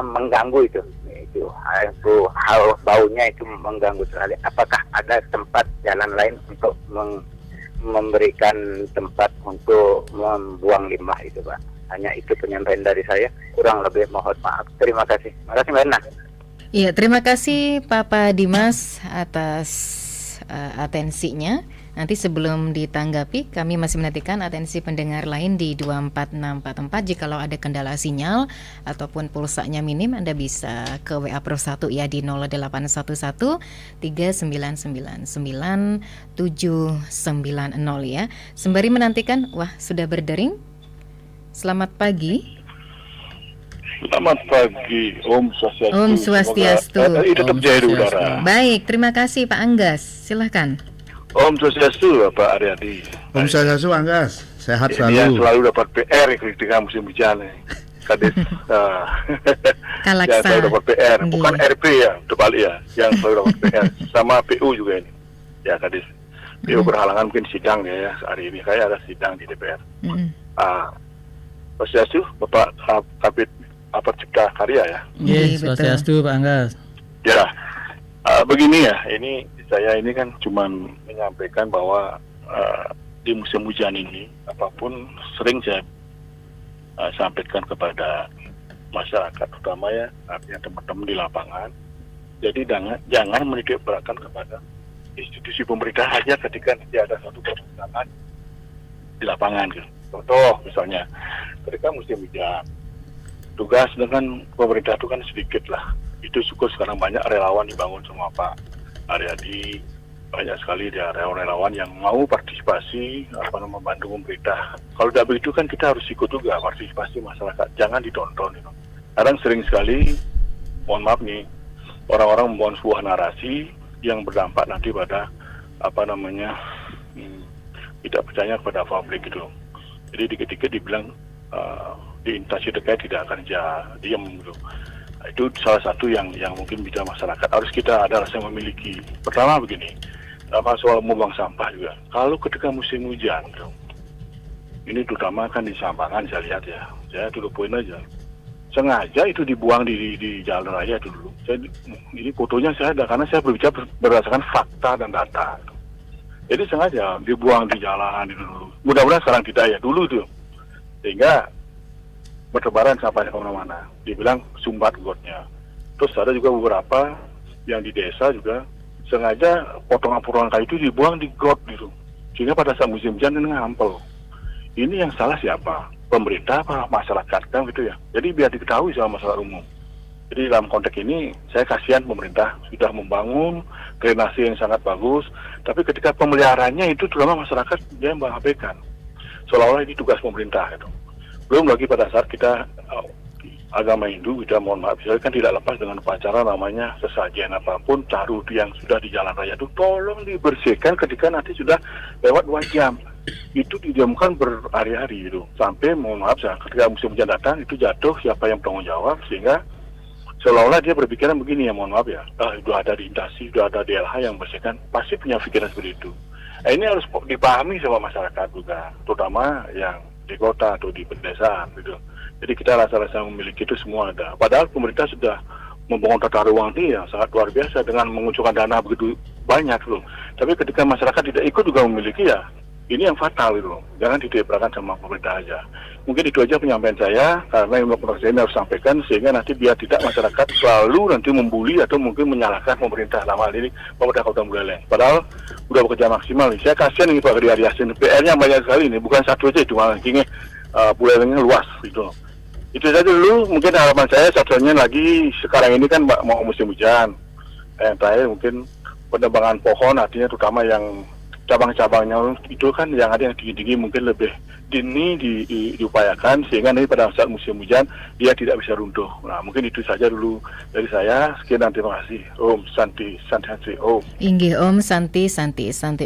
mengganggu itu hal baunya itu mengganggu sekali. Apakah ada tempat jalan lain untuk memberikan tempat untuk membuang limbah itu Pak? Hanya itu penyampaian dari saya, kurang lebih mohon maaf. Terima kasih. Makasih Mbak Ena. Iya, terima kasih Papa Dimas atas atensinya. Nanti sebelum ditanggapi, kami masih menantikan atensi pendengar lain di 24644. Jikalau ada kendala sinyal ataupun pulsanya minim, Anda bisa ke WA Pro 1 ya di 0811 3999 790 ya. Sembari menantikan, wah sudah berdering. Selamat pagi. Selamat pagi, Om Swastiastu. Om Swastiastu. Itu terjadi di udara. Baik, terima kasih Pak Anggas. Silahkan. Om Swastiastu, Pak Aryadi. Om Swastiastu Anggas, sehat Ini yang selalu. selalu dapat PR ketika musim hujan. Kadis Kalaksa. yang selalu dapat PR, bukan Nggih. RP ya, terbalik ya, yang selalu dapat PR. Sama PU juga ini. Ya Kadis. PU berhalangan mungkin sidang ya hari ini. Kayak ada sidang di DPR. Swastiastu, Bapak Kabid Cipta Karya ya. Iya, Yes, Swastiastu Pak Anggas. Ya, begini ya, saya ini kan cuman menyampaikan bahwa di musim hujan ini apapun sering saya sampaikan kepada masyarakat, terutama ya artinya teman-teman di lapangan. Jadi jangan menitik beratkan kepada institusi pemerintah hanya ketika nanti ada satu permasalahan di lapangan. Gitu. Contoh misalnya, ketika musim hujan, tugas dengan pemerintah itu kan sedikit lah. Itu syukur sekarang banyak relawan dibangun sama Pak Aryadi, banyak sekali dia relawan yang mau partisipasi membantu pemerintah. Kalau tidak begitu kan kita harus ikut juga partisipasi masyarakat, jangan ditonton. Kadang sering sekali, mohon maaf nih, orang-orang membangun sebuah narasi yang berdampak nanti pada tidak percaya kepada publik gitu. Jadi dikit-dikit dibilang di instansi terkait tidak akan diam gitu. Itu salah satu yang mungkin bisa masyarakat harus kita ada rasa memiliki. Pertama begini, soal membuang sampah juga. Kalau ketika musim hujan, gitu, ini terutama kan di Sambangan saya lihat ya, saya tutup poin aja. Sengaja itu dibuang di jalan raya itu dulu. Ini fotonya saya ada karena saya berbicara berdasarkan fakta dan data. Jadi sengaja dibuang di jalan itu dulu. Mudah-mudahan sekarang tidak ya, dulu tuh. Sehingga bertebaran sampahnya kemana-mana. Dibilang sumbat gotnya. Terus ada juga beberapa yang di desa juga sengaja potongan-potongan kayu itu dibuang di got gitu. Sehingga pada saat musim hujan ini ngampel. Ini yang salah siapa? Pemerintah apa masyarakat kan gitu ya. Jadi biar diketahui sama masyarakat umum. Jadi dalam konteks ini saya kasihan pemerintah sudah membangun drainase yang sangat bagus, tapi ketika pemeliharaannya itu terutama masyarakat dia mengabaikan. Seolah-olah ini tugas pemerintah gitu. Belum lagi pada saat kita agama Hindu, kita mohon maaf, saya kan tidak lepas dengan upacara namanya sesajen apapun caru yang sudah di jalan raya itu tolong dibersihkan ketika nanti sudah lewat 2 jam. Itu didiamkan berhari-hari itu sampai mohon maaf ketika musim hujan datang itu jatuh siapa yang bertanggung jawab, sehingga seolah-olah dia berpikiran begini ya, mohon maaf ya, sudah ada di instansi, sudah ada DLH yang bersihkan, pasti punya pikiran seperti itu. Ini harus dipahami sama masyarakat juga, terutama yang di kota atau di pedesaan gitu. Jadi kita rasa-rasa memiliki itu semua ada. Padahal pemerintah sudah membangun tata ruang ini yang sangat luar biasa dengan menguncurkan dana begitu banyak loh. Tapi ketika masyarakat tidak ikut juga memiliki ya, ini yang fatal gitu loh. Jangan ditiadakan sama pemerintah aja. Mungkin itu aja penyampaian saya, karena yang saya harus sampaikan sehingga nanti biar tidak masyarakat selalu nanti membuli atau mungkin menyalahkan pemerintah, dalam hal ini pemerintah Kabupaten Buleleng. Padahal udah bekerja maksimal nih. Saya kasihan ini Pak Gede Yasin, PR-nya banyak sekali ini, bukan satu aja itu malah ini Bulelengnya luas gitu. Itu saja dulu mungkin harapan saya. Satunya lagi sekarang ini kan mau musim hujan. Yang terakhir mungkin penebangan pohon, artinya terutama yang cabang-cabangnya itu kan yang ada yang tinggi-tinggi mungkin lebih dini diupayakan sehingga nanti pada saat musim hujan dia tidak bisa runtuh. Nah mungkin itu saja dulu dari saya. Sekian dan terima kasih. Om Santi Om. Inggih Om Santi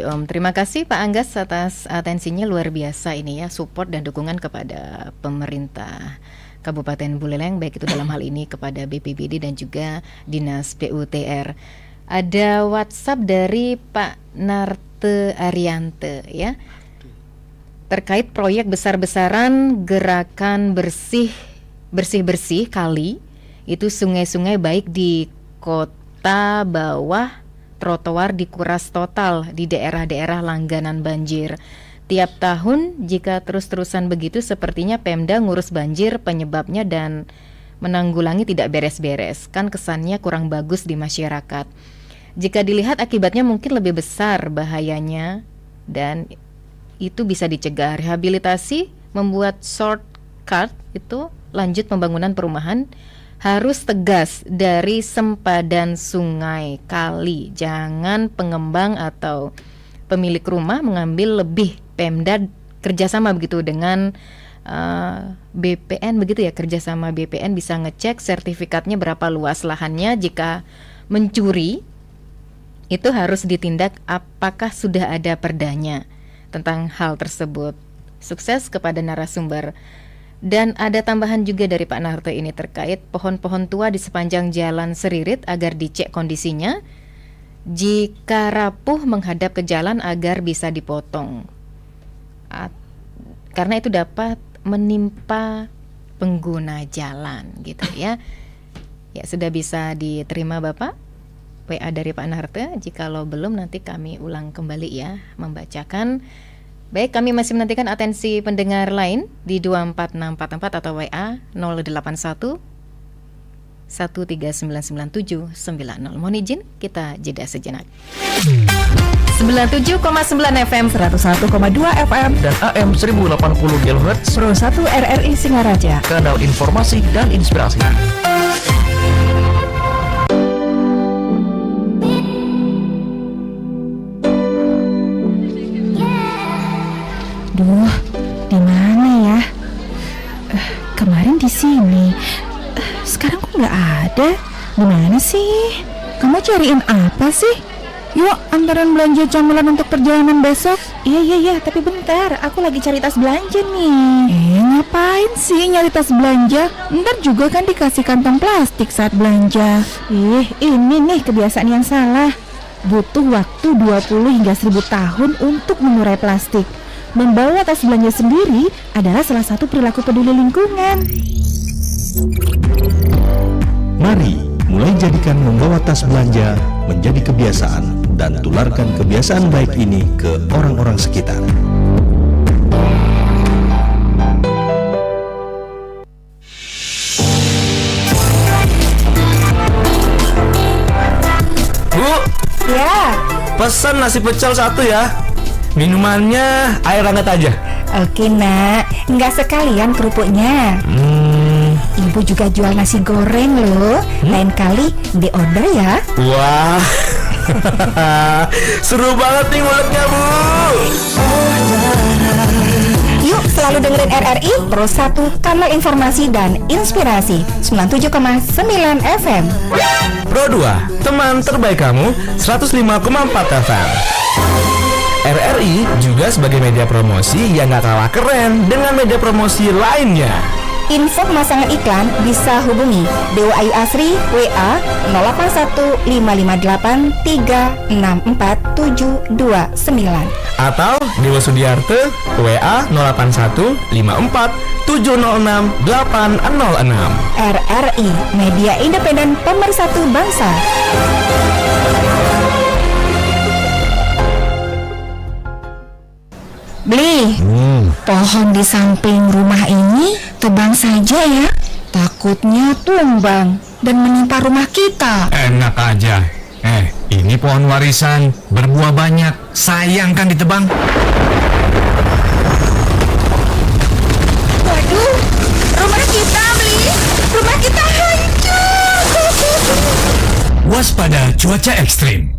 Om. Terima kasih Pak Anggas atas atensinya, luar biasa ini ya, support dan dukungan kepada pemerintah Kabupaten Buleleng, baik itu dalam hal ini kepada BPBD dan juga Dinas PUTR. Ada WhatsApp dari Pak Narte Ariante ya, terkait proyek besar-besaran gerakan bersih kali itu sungai-sungai baik di kota bawah, trotoar dikuras total di daerah-daerah langganan banjir. Tiap tahun jika terus-terusan begitu sepertinya Pemda ngurus banjir penyebabnya dan menanggulangi tidak beres-beres. Kan kesannya kurang bagus di masyarakat. Jika dilihat akibatnya mungkin lebih besar bahayanya dan itu bisa dicegah. Rehabilitasi, membuat shortcut itu lanjut pembangunan perumahan harus tegas dari sempadan sungai kali. Jangan pengembang atau pemilik rumah mengambil lebih. Pemda kerjasama begitu dengan BPN begitu ya, kerjasama BPN bisa ngecek sertifikatnya berapa luas lahannya. Jika mencuri itu harus ditindak, apakah sudah ada perdanya tentang hal tersebut. Sukses kepada narasumber. Dan ada tambahan juga dari Pak Narte ini terkait pohon-pohon tua di sepanjang jalan Seririt agar dicek kondisinya. Jika rapuh menghadap ke jalan agar bisa dipotong. Karena itu dapat menimpa pengguna jalan gitu ya. Ya sudah bisa diterima Bapak WA dari Pak Narte. Jikalau belum nanti kami ulang kembali ya membacakan. Baik, kami masih menantikan atensi pendengar lain di 24644 atau WA 081 1399790. Mohon izin kita jeda sejenak. 97,9 FM, 101,2 FM dan AM 1080 kHz Pro 1 RRI Singaraja, kanal informasi dan inspirasi. Duh, di mana ya? Kemarin di sini. Sekarang kok nggak ada? Di mana sih? Kamu cariin apa sih? Yuk, antaran belanja camilan untuk perjalanan besok. Iya, tapi bentar, aku lagi cari tas belanja nih. Ngapain sih nyari tas belanja? Ntar juga kan dikasih kantong plastik saat belanja. Ini nih kebiasaan yang salah. Butuh waktu 20 hingga 1000 tahun untuk mengurai plastik. Membawa tas belanja sendiri adalah salah satu perilaku peduli lingkungan. Mari mulai jadikan membawa tas belanja menjadi kebiasaan dan tularkan kebiasaan baik ini ke orang-orang sekitar. Bu, Ya, pesan nasi pecel 1 ya. Minumannya air hangat aja. oke nak, nggak sekalian kerupuknya. Ibu juga jual nasi goreng loh. Lain kali di order ya. Wah, seru banget nih mulutnya, Bu. Yuk selalu dengerin RRI Pro 1, kanal informasi dan inspirasi 97,9 FM. Pro 2, teman terbaik kamu 105,4 FM. RRI juga sebagai media promosi yang gak kalah keren dengan media promosi lainnya. Info pemasangan iklan bisa hubungi Dewa Ayu Asri WA 0815636479 Atau Dewa Sudiarte WA 081547068606. RRI, media independen pemersatu bangsa. Beli, pohon di samping rumah ini tebang saja ya. Takutnya tumbang dan menimpa rumah kita. Enak aja. Ini pohon warisan, berbuah banyak. Sayang kan ditebang? Waduh, rumah kita, Beli. Rumah kita hancur. Waspada cuaca ekstrim.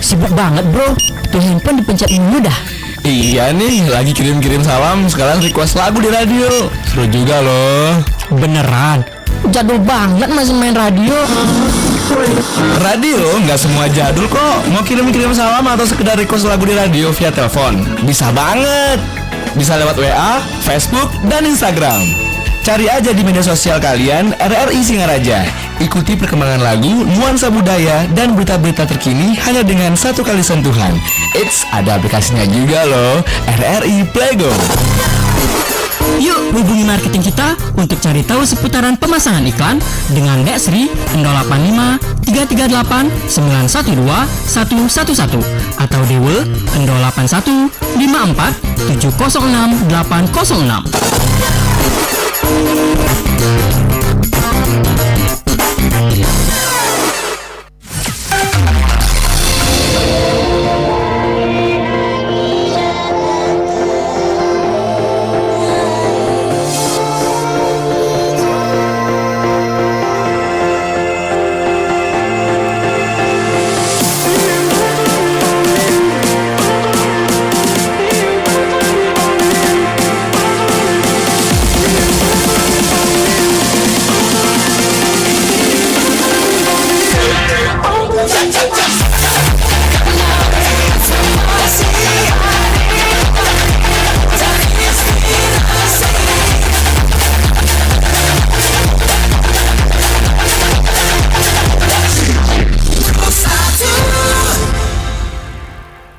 Sibuk banget bro, tuh handphone dipencet mulu dah. Iya nih, lagi kirim-kirim salam, sekalian request lagu di radio. Seru juga loh. Beneran, jadul banget masih main radio. Radio nggak semua jadul kok. Mau kirim-kirim salam atau sekedar request lagu di radio via telepon, bisa banget. Bisa lewat WA, Facebook, dan Instagram. Cari aja di media sosial kalian RRI Singaraja. Ikuti perkembangan lagu, nuansa budaya, dan berita-berita terkini hanya dengan satu kali sentuhan. Eits, ada aplikasinya juga loh, RRI Playgo. Yuk hubungi marketing kita untuk cari tahu seputaran pemasangan iklan dengan Nek Sri 085 338 912 111 atau Dewa 081 54 706 806.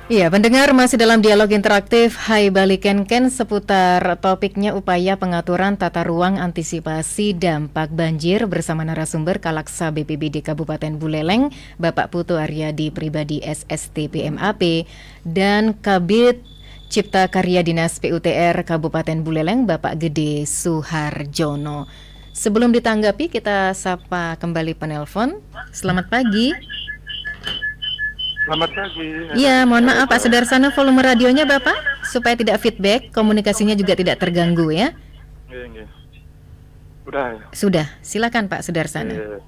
Iya, pendengar masih dalam dialog interaktif Hai Bali Ken-Ken seputar topiknya upaya pengaturan tata ruang antisipasi dampak banjir bersama narasumber Kalaksa BPBD Kabupaten Buleleng, Bapak Putu Aryadi Pribadi SST PMAP, dan Kabid Cipta Karya Dinas PUTR Kabupaten Buleleng, Bapak Gede Suharjono. Sebelum ditanggapi, kita sapa kembali penelpon. Selamat pagi. Selamat pagi. Iya, mohon maaf Pak Sudarsana, volume radionya Bapak supaya tidak feedback, komunikasinya juga tidak terganggu ya. Iya. Sudah ya. Sudah, silakan Pak Sudarsana.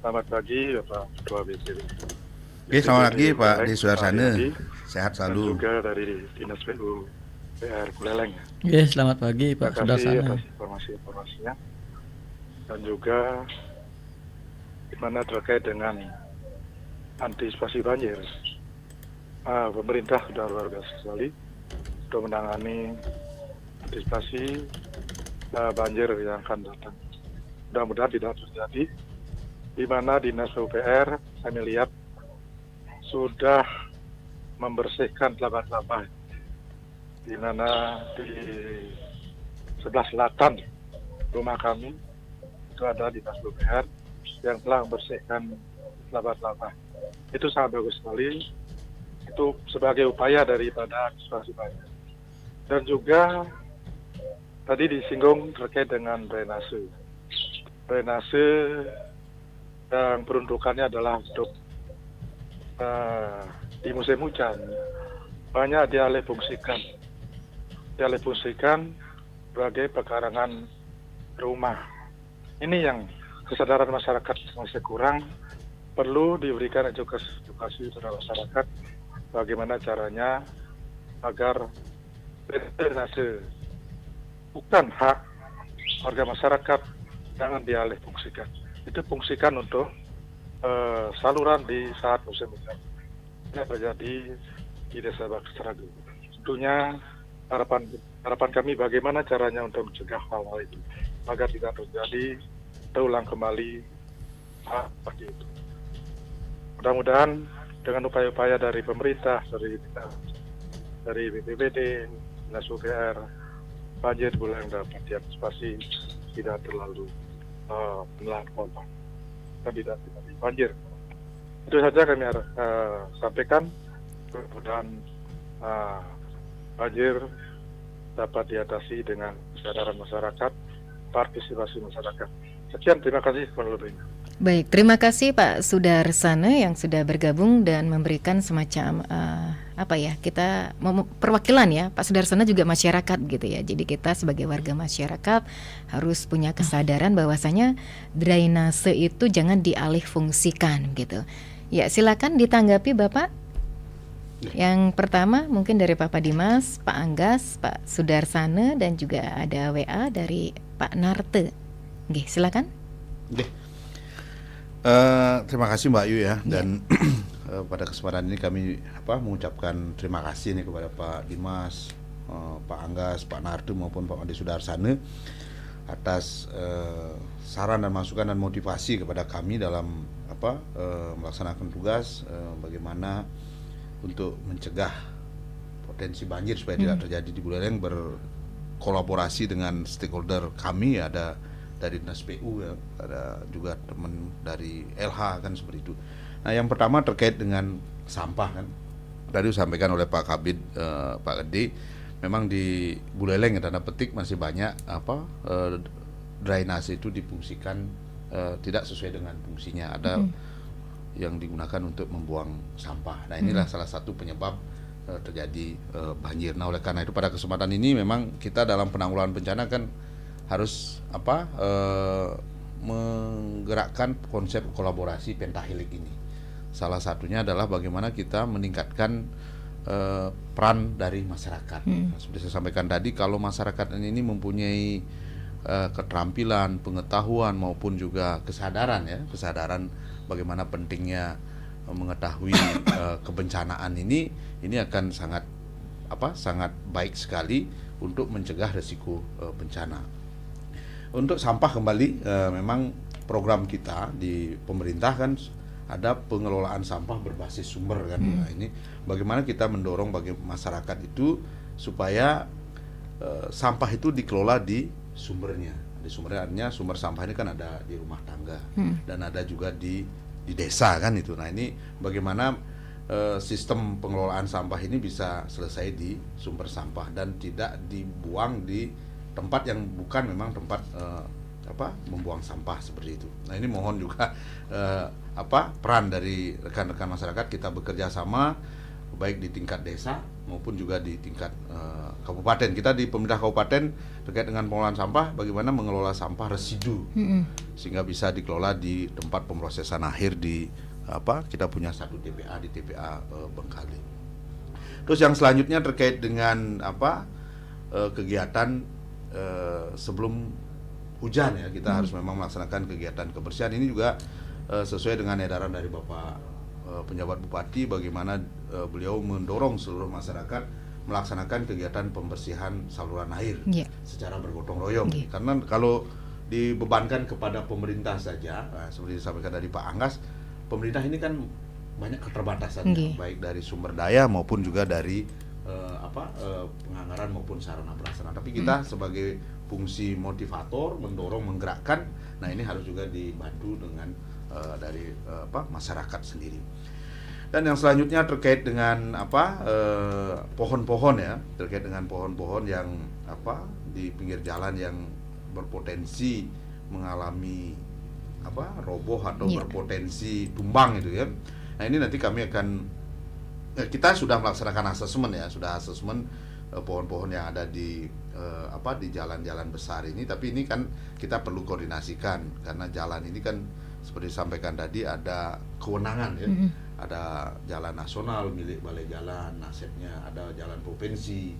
Selamat pagi Bapak Ketua BPD. Oke, selamat pagi BPBD Pak Buleleng, di Sudarsana. Yadi, Sehat dan selalu. juga dari Dinas PU PR Buleleng. Oke, selamat pagi Pak Terima kasih Sudarsana. atas informasi-informasinya, dan juga gimana terkait dengan antisipasi banjir. Pemerintah sudah luar biasa sekali sudah menangani antisipasi banjir yang akan datang. Mudah-mudahan tidak terjadi, di mana Dinas PUPR kami lihat sudah membersihkan telaga-telaga, di mana di sebelah selatan rumah kami itu ada Dinas PUPR yang telah membersihkan telaga-telaga. Itu sangat bagus sekali. Itu sebagai upaya daripada antisipasi banjir. Dan juga tadi disinggung terkait dengan drainase. Drainase yang peruntukannya adalah untuk di musim hujan banyak dialihfungsikan sebagai pekarangan rumah. Ini yang kesadaran masyarakat masih kurang, perlu diberikan edukasi kepada masyarakat bagaimana caranya agar drainase bukan hak warga masyarakat, jangan dialihfungsikan. Itu fungsikan untuk saluran di saat musim hujan. Ini terjadi di Desa Bakseragu. Tentunya harapan kami bagaimana caranya untuk mencegah hal-hal itu agar tidak terjadi terulang kembali seperti itu. Mudah-mudahan dengan upaya-upaya dari pemerintah, dari BPBD, Dinas PUPR, banjir Buleleng dapat diantisipasi, tidak terlalu menelan korban dan tidak terjadi banjir. Itu saja kami sampaikan. Mudah-mudahan banjir dapat diatasi dengan kesadaran masyarakat, partisipasi masyarakat. Sekian, terima kasih. Baik, terima kasih Pak Sudarsana yang sudah bergabung dan memberikan semacam kita perwakilan ya. Pak Sudarsana juga masyarakat gitu ya. Jadi kita sebagai warga masyarakat harus punya kesadaran bahwasanya drainase itu jangan dialihfungsikan gitu. Ya, silakan ditanggapi Bapak. Yang pertama mungkin dari Pak Dimas, Pak Anggas, Pak Sudarsana, dan juga ada WA dari Pak Narte. Oke, silakan. Oke. Terima kasih Mbak Ayu ya, dan pada kesempatan ini kami mengucapkan terima kasih nih kepada Pak Dimas, Pak Anggas, Pak Narte maupun Pak Ade Sudarsana atas saran dan masukan dan motivasi kepada kami dalam melaksanakan tugas bagaimana untuk mencegah potensi banjir supaya tidak terjadi di Buleleng, berkolaborasi dengan stakeholder kami, ada dari Dinas PU ya, ada juga teman dari LH kan seperti itu. Nah, yang pertama terkait dengan sampah kan. Tadi disampaikan oleh Pak Kabid, Pak Gede, memang di Buleleng ya, tanda petik masih banyak drainase itu difungsikan tidak sesuai dengan fungsinya. Ada yang digunakan untuk membuang sampah. Nah, inilah salah satu penyebab terjadi banjir. Nah, oleh karena itu pada kesempatan ini memang kita dalam penanggulangan bencana kan harus menggerakkan konsep kolaborasi pentahelik ini. Salah satunya adalah bagaimana kita meningkatkan peran dari masyarakat. Seperti saya sampaikan tadi, kalau masyarakat ini mempunyai keterampilan, pengetahuan maupun juga kesadaran bagaimana pentingnya mengetahui kebencanaan ini akan sangat baik sekali untuk mencegah risiko bencana. Untuk sampah kembali, memang program kita di pemerintah kan ada pengelolaan sampah berbasis sumber kan. Nah, ini bagaimana kita mendorong bagi masyarakat itu supaya sampah itu dikelola di sumbernya. Di sumbernya artinya sumber sampah ini kan ada di rumah tangga dan ada juga di desa kan itu. Nah, ini bagaimana sistem pengelolaan sampah ini bisa selesai di sumber sampah dan tidak dibuang di tempat yang bukan memang tempat membuang sampah seperti itu. Nah, ini mohon juga peran dari rekan-rekan masyarakat, kita bekerja sama baik di tingkat desa maupun juga di tingkat kabupaten. Kita di pemerintah kabupaten terkait dengan pengelolaan sampah, bagaimana mengelola sampah residu sehingga bisa dikelola di tempat pemrosesan akhir di kita punya satu TPA di TPA Bengkale. Terus yang selanjutnya terkait dengan kegiatan sebelum hujan ya, kita harus memang melaksanakan kegiatan kebersihan. Ini juga sesuai dengan edaran dari Bapak penjabat Bupati, bagaimana beliau mendorong seluruh masyarakat melaksanakan kegiatan pembersihan saluran air secara bergotong royong. Karena kalau dibebankan kepada pemerintah saja, seperti disampaikan dari Pak Anggas, pemerintah ini kan banyak keterbatasannya, baik dari sumber daya maupun juga dari penganggaran maupun sarana prasarana. Tapi kita sebagai fungsi motivator, mendorong, menggerakkan. Nah, ini harus juga dibantu dengan dari masyarakat sendiri. Dan yang selanjutnya terkait dengan pohon-pohon ya, terkait dengan pohon-pohon yang di pinggir jalan yang berpotensi mengalami roboh atau berpotensi tumbang gitu ya. Nah, ini nanti kami akan kita sudah melaksanakan asesmen ya, sudah asesmen pohon-pohon yang ada di jalan-jalan besar ini, tapi ini kan kita perlu koordinasikan karena jalan ini kan seperti disampaikan tadi ada kewenangan ya. Ada jalan nasional milik Balai Jalan, asetnya, ada jalan provinsi,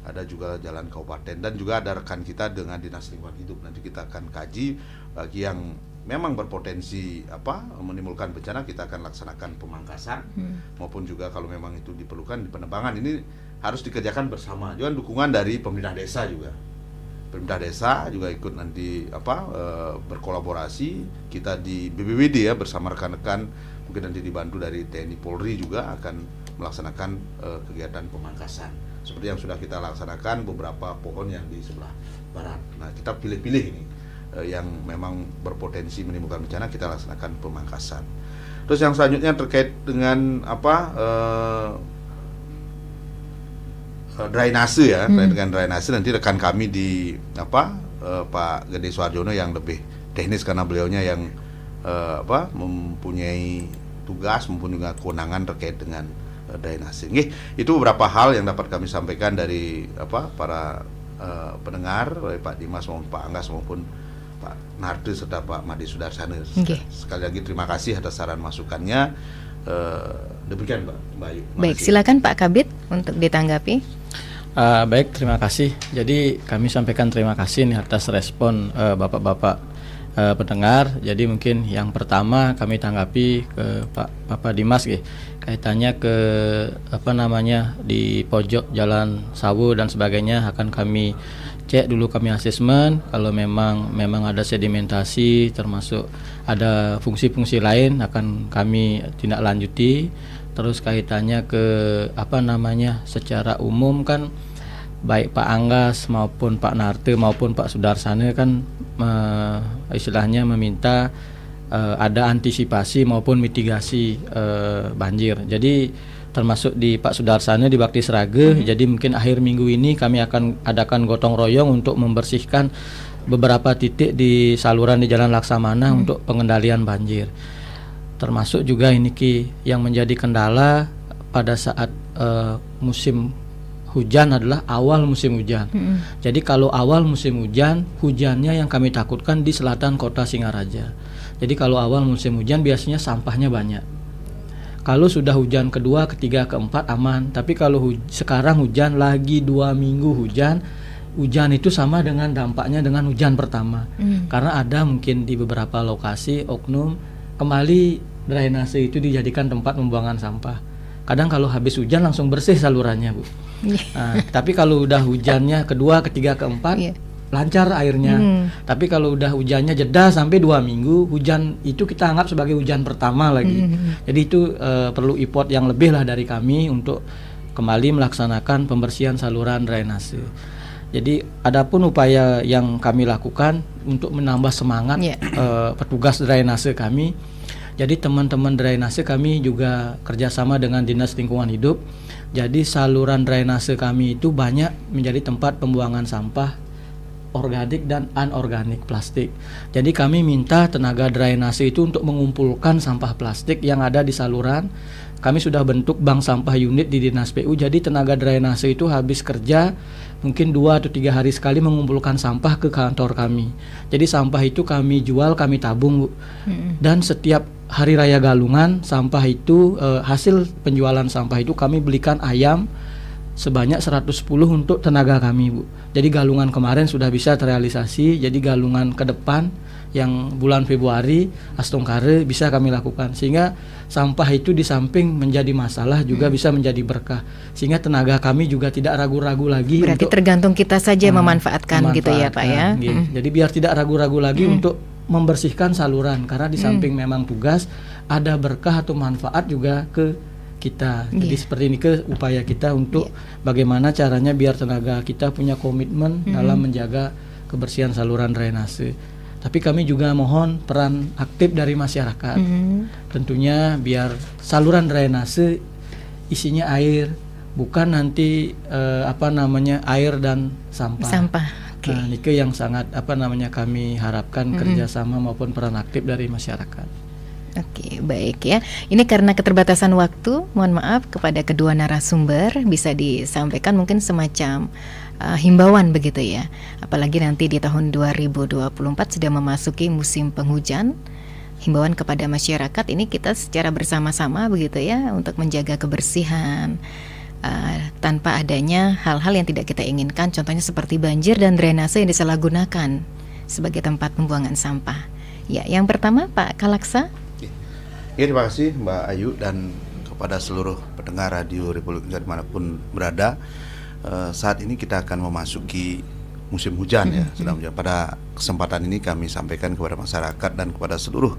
ada juga jalan kabupaten, dan juga ada rekan kita dengan Dinas Lingkungan Hidup. Nanti kita akan kaji bagi yang memang berpotensi menimbulkan bencana, kita akan laksanakan pemangkasan maupun juga kalau memang itu diperlukan di penebangan. Ini harus dikerjakan bersama. Juga dukungan dari pemerintah desa juga. Pemerintah desa juga ikut nanti berkolaborasi. Kita di BPBD ya bersama rekan-rekan, mungkin nanti dibantu dari TNI Polri juga akan melaksanakan kegiatan pemangkasan. Seperti yang sudah kita laksanakan beberapa pohon yang di sebelah barat. Nah, kita pilih-pilih ini yang memang berpotensi menimbulkan bencana, kita laksanakan pemangkasan. Terus yang selanjutnya terkait dengan drainase ya, dengan drainase nanti rekan kami di Pak Gede Suarjono yang lebih teknis karena beliaunya yang mempunyai tugas, mempunyai kewenangan terkait dengan drainase. Itu beberapa hal yang dapat kami sampaikan dari para pendengar, dari Pak Dimas maupun Pak Anggas maupun Pak Narde serta Pak Made Sudarsana. Sekali lagi terima kasih atas saran masukannya. Demikian Mbak Ayu. Baik, silakan Pak Kabid untuk ditanggapi. Baik, terima kasih. Jadi kami sampaikan terima kasih nih atas respon Bapak-bapak pendengar. Jadi mungkin yang pertama kami tanggapi ke Pak Dimas kaitannya ke di pojok Jalan Sawu dan sebagainya akan kami cek dulu, kami asesmen kalau memang ada sedimentasi termasuk ada fungsi-fungsi lain akan kami tindak lanjuti. Terus kaitannya ke secara umum kan baik Pak Anggas maupun Pak Narte maupun Pak Sudarsana kan istilahnya meminta ada antisipasi maupun mitigasi banjir. Jadi termasuk di Pak Sudarsana di Bakti Srage. Jadi mungkin akhir minggu ini kami akan adakan gotong royong untuk membersihkan beberapa titik di saluran di Jalan Laksamana untuk pengendalian banjir. Termasuk juga ini yang menjadi kendala pada saat musim hujan adalah awal musim hujan. Jadi kalau awal musim hujan, hujannya yang kami takutkan di selatan kota Singaraja. Jadi kalau awal musim hujan biasanya sampahnya banyak. Kalau sudah hujan kedua, ketiga, keempat aman. Tapi kalau sekarang hujan lagi 2 minggu hujan itu sama dengan dampaknya dengan hujan pertama. Karena ada mungkin di beberapa lokasi oknum kembali drainase itu dijadikan tempat pembuangan sampah. Kadang kalau habis hujan langsung bersih salurannya, Bu. Tapi kalau udah hujannya kedua, ketiga, keempat lancar airnya. Tapi kalau udah hujannya jeda sampai 2 minggu, hujan itu kita anggap sebagai hujan pertama lagi. Jadi itu perlu effort yang lebih lah dari kami untuk kembali melaksanakan pembersihan saluran drainase. Jadi adapun upaya yang kami lakukan untuk menambah semangat petugas drainase kami. Jadi teman-teman drainase kami juga kerjasama dengan Dinas Lingkungan Hidup. Jadi saluran drainase kami itu banyak menjadi tempat pembuangan sampah organik dan anorganik plastik. Jadi kami minta tenaga drainase itu untuk mengumpulkan sampah plastik yang ada di saluran. Kami sudah bentuk bank sampah unit di Dinas PU. Jadi tenaga drainase itu habis kerja mungkin 2 atau 3 hari sekali mengumpulkan sampah ke kantor kami. Jadi sampah itu kami jual, kami tabung, Bu. Dan setiap Hari Raya Galungan, sampah itu hasil penjualan sampah itu kami belikan ayam sebanyak 110 untuk tenaga kami, Bu. Jadi Galungan kemarin sudah bisa terrealisasi, jadi Galungan ke depan yang bulan Februari Astongkare bisa kami lakukan, sehingga sampah itu di samping menjadi masalah juga bisa menjadi berkah, sehingga tenaga kami juga tidak ragu-ragu lagi. Berarti untuk tergantung kita saja memanfaatkan gitu ya Pak ya. Jadi biar tidak ragu-ragu lagi untuk membersihkan saluran, karena di samping memang tugas, ada berkah atau manfaat juga ke kita. Jadi seperti ini ke upaya kita untuk bagaimana caranya biar tenaga kita punya komitmen dalam menjaga kebersihan saluran drainase. Tapi kami juga mohon peran aktif dari masyarakat. Tentunya biar saluran drainase isinya air, bukan nanti air dan sampah. Nah, ini yang sangat kami harapkan kerjasama maupun peran aktif dari masyarakat. Oke, baik ya. Ini karena keterbatasan waktu, mohon maaf kepada kedua narasumber, bisa disampaikan mungkin semacam himbauan begitu ya. Apalagi nanti di tahun 2024 sudah memasuki musim penghujan. Himbauan kepada masyarakat ini kita secara bersama-sama begitu ya untuk menjaga kebersihan tanpa adanya hal-hal yang tidak kita inginkan, contohnya seperti banjir dan drainase yang disalahgunakan sebagai tempat pembuangan sampah. Ya, yang pertama Pak Kalaksa. Ya, terima kasih Mbak Ayu dan kepada seluruh pendengar Radio Republik Indonesia dimanapun berada. Saat ini kita akan memasuki musim hujan ya, sedang hujan. Pada kesempatan ini kami sampaikan kepada masyarakat dan kepada seluruh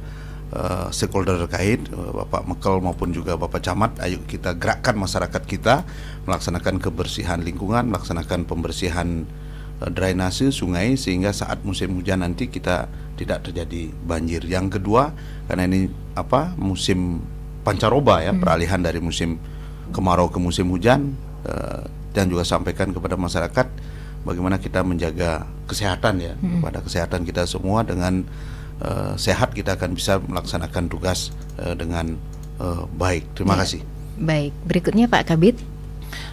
stakeholder terkait, Bapak Mekel maupun juga Bapak Camat, ayo kita gerakkan masyarakat kita melaksanakan kebersihan lingkungan, melaksanakan pembersihan drainase sungai, sehingga saat musim hujan nanti kita tidak terjadi banjir. Yang kedua, karena ini musim pancaroba ya, peralihan dari musim kemarau ke musim hujan, dan juga sampaikan kepada masyarakat bagaimana kita menjaga kesehatan ya, kepada kesehatan kita semua. Dengan sehat kita akan bisa melaksanakan tugas dengan baik. Terima kasih. Baik, berikutnya Pak Kabid.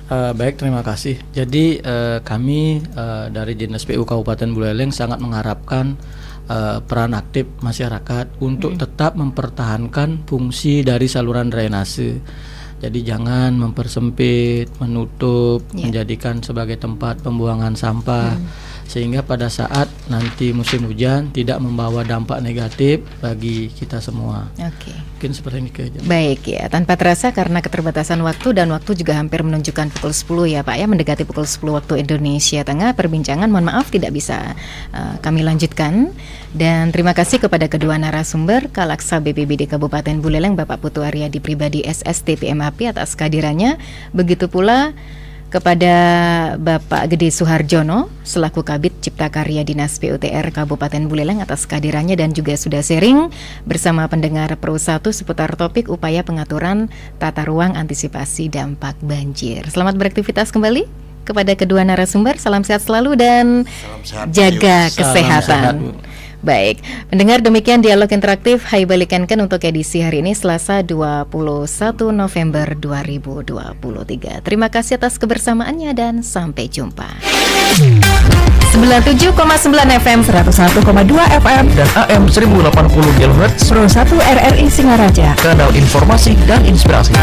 Baik, terima kasih. Jadi kami dari Dinas PU Kabupaten Buleleng sangat mengharapkan peran aktif masyarakat untuk tetap mempertahankan fungsi dari saluran drainase. Jadi jangan mempersempit, menutup, menjadikan sebagai tempat pembuangan sampah, sehingga pada saat nanti musim hujan tidak membawa dampak negatif bagi kita semua. Mungkin seperti ini aja. Baik ya, tanpa terasa karena keterbatasan waktu dan waktu juga hampir menunjukkan pukul 10 ya Pak ya, mendekati pukul 10 waktu Indonesia Tengah. Perbincangan mohon maaf tidak bisa kami lanjutkan. Dan terima kasih kepada kedua narasumber, Kalaksa BPBD Kabupaten Buleleng Bapak Putu Aryadi Pribadi SST PMHP atas kehadirannya. Begitu pula kepada Bapak Gede Suharjono selaku Kabid Cipta Karya Dinas PUTR Kabupaten Buleleng atas kehadirannya dan juga sudah sharing bersama pendengar Pro 1 seputar topik upaya pengaturan tata ruang antisipasi dampak banjir. Selamat beraktivitas kembali kepada kedua narasumber. Salam sehat selalu dan jaga kesehatan. Baik, pendengar, demikian dialog interaktif Hai Balikankan untuk edisi hari ini Selasa 21 November 2023. Terima kasih atas kebersamaannya dan sampai jumpa. 97,9 FM, 101,2 FM Dan AM 1080 kHz Pro 1 RRI Singaraja. Kanal informasi dan inspirasi.